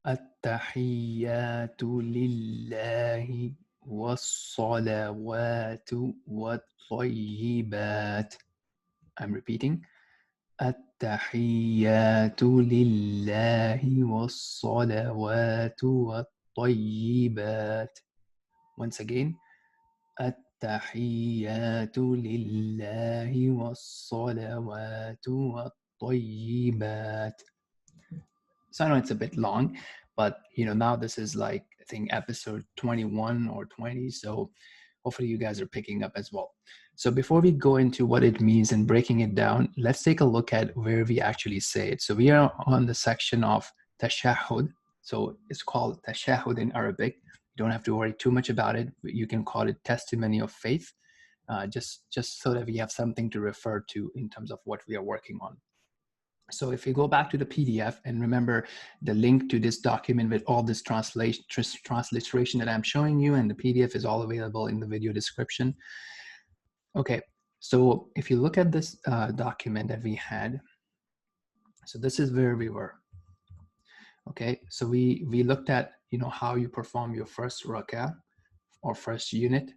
التحيات لله والصلوات والطيبات. I'm repeating. التحيات لله والصلوات والطيبات. Once again. التحيات لله والصلوات والطيبات. So I know it's a bit long, but now this is like, I think, episode 21 or 20. So hopefully you guys are picking up as well. So before we go into what it means and breaking it down, let's take a look at where we actually say it. So we are on the section of tashahhud. So it's called tashahhud in Arabic. You don't have to worry too much about it. You can call it testimony of faith, just so that we have something to refer to in terms of what we are working on. So if you go back to the PDF and remember the link to this document with all this transliteration that I'm showing you, and the PDF is all available in the video description. Okay, so if you look at this document that we had, so this is where we were. Okay, so we looked at how you perform your first rak'ah or first unit.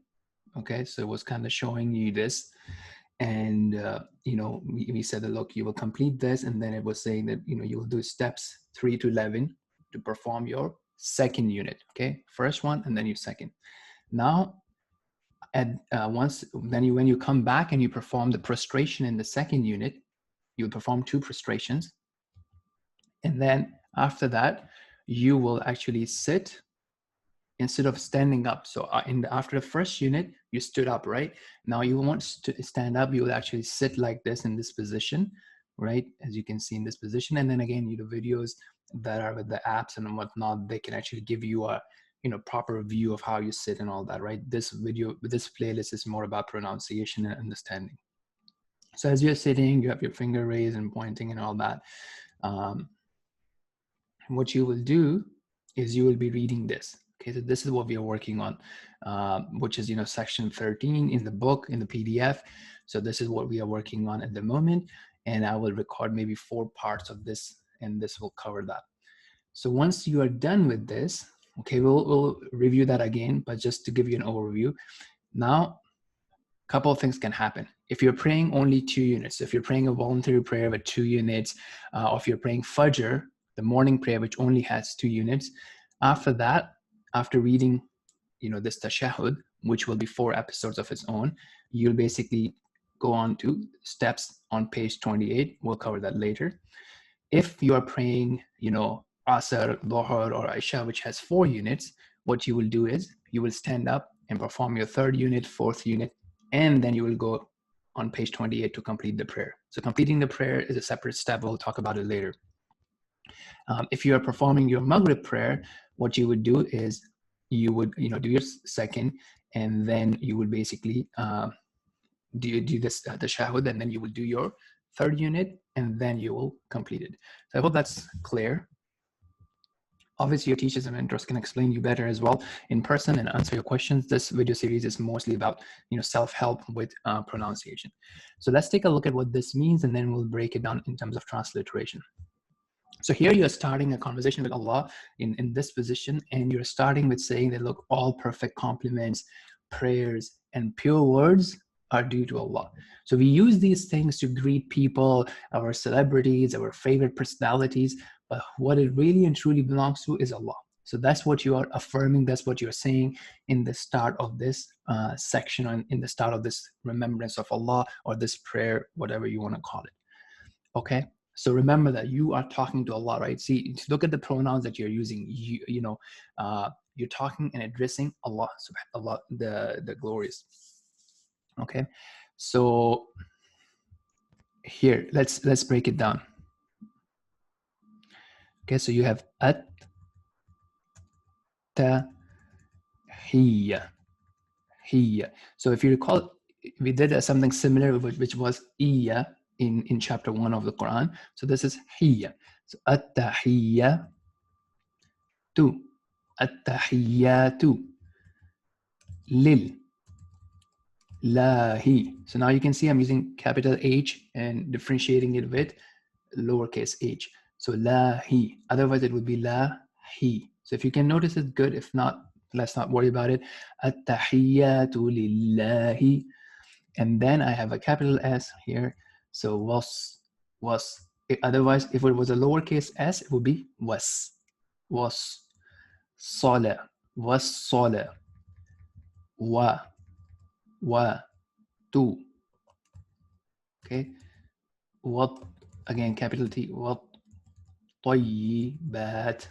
Okay, so it was kind of showing you this. And we said that, look, you will complete this, and then it was saying that you will do steps 3 to 11 to perform your second unit. Okay, first one and then your second. Now when you come back and you perform the prostration in the second unit, you'll perform 2 prostrations, and then after that you will actually sit instead of standing up. So after the first unit, you stood up, right? Now you want to stand up, you will actually sit like this in this position, right? As you can see in this position. And then again, the videos that are with the apps and whatnot, they can actually give you a proper view of how you sit and all that, right? This playlist is more about pronunciation and understanding. So as you're sitting, you have your finger raised and pointing and all that. What you will do is you will be reading this. Okay, so this is what we are working on, which is section 13 in the book, in the PDF. So this is what we are working on at the moment, and I will record maybe 4 parts of this, and this will cover that. So once you are done with this, okay, we'll review that again, but just to give you an overview. Now, a couple of things can happen. If you're praying only 2 units, if you're praying a voluntary prayer with 2 units, or if you're praying Fajr, the morning prayer, which only has 2 units, after that, after reading, this tashahhud, which will be 4 episodes of its own, you'll basically go on to steps on page 28. We'll cover that later. If you are praying, Asr, Dhuhr, or Isha, which has 4 units, what you will do is you will stand up and perform your 3rd unit, 4th unit, and then you will go on page 28 to complete the prayer. So completing the prayer is a separate step. We'll talk about it later. If you are performing your Maghrib prayer, what you would do is you would do your second, and then you would basically do this tashahhud, and then you will do your 3rd unit, and then you will complete it. So I hope that's clear. Obviously, your teachers and mentors can explain you better as well in person and answer your questions. This video series is mostly about self-help with pronunciation. So let's take a look at what this means, and then we'll break it down in terms of transliteration. So here you're starting a conversation with Allah in this position, and you're starting with saying that, look, all perfect compliments, prayers, and pure words are due to Allah. So we use these things to greet people, our celebrities, our favorite personalities, but what it really and truly belongs to is Allah. So that's what you are affirming, that's what you're saying in the start of this section, or in the start of this remembrance of Allah, or this prayer, whatever you want to call it. Okay? So remember that you are talking to Allah, right? See, look at the pronouns that you're using. You're talking and addressing Allah, Allah, the glorious. Okay, so here let's break it down. Okay, so you have at-tahiyya. So if you recall, we did something similar, which was iyya in chapter 1 of the Quran. So this is hiyya. So at-tahiyya tu, at-tahiyyatu lil lahi. So now you can see I'm using capital H and differentiating it with lowercase h. So lahi. Otherwise it would be lahi. At-tahi. So if you can notice it, good. If not, let's not worry about it. At-tahiyyatu lillahi. And then I have a capital S here. So was. Otherwise, if it was a lowercase s, it would be was. Sala. Was sala. Wa. Tu. Okay. What, again, capital T. What طيبات.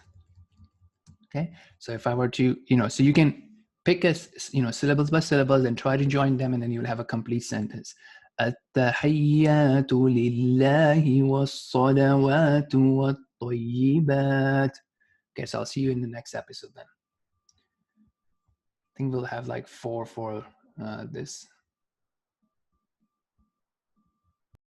Okay, so if I were to, so you can pick a, syllables by syllables and try to join them, and then you'll have a complete sentence. التحيات لله والصلوات والطيبات. Okay, so I'll see you in the next episode then. I think we'll have like 4 for this.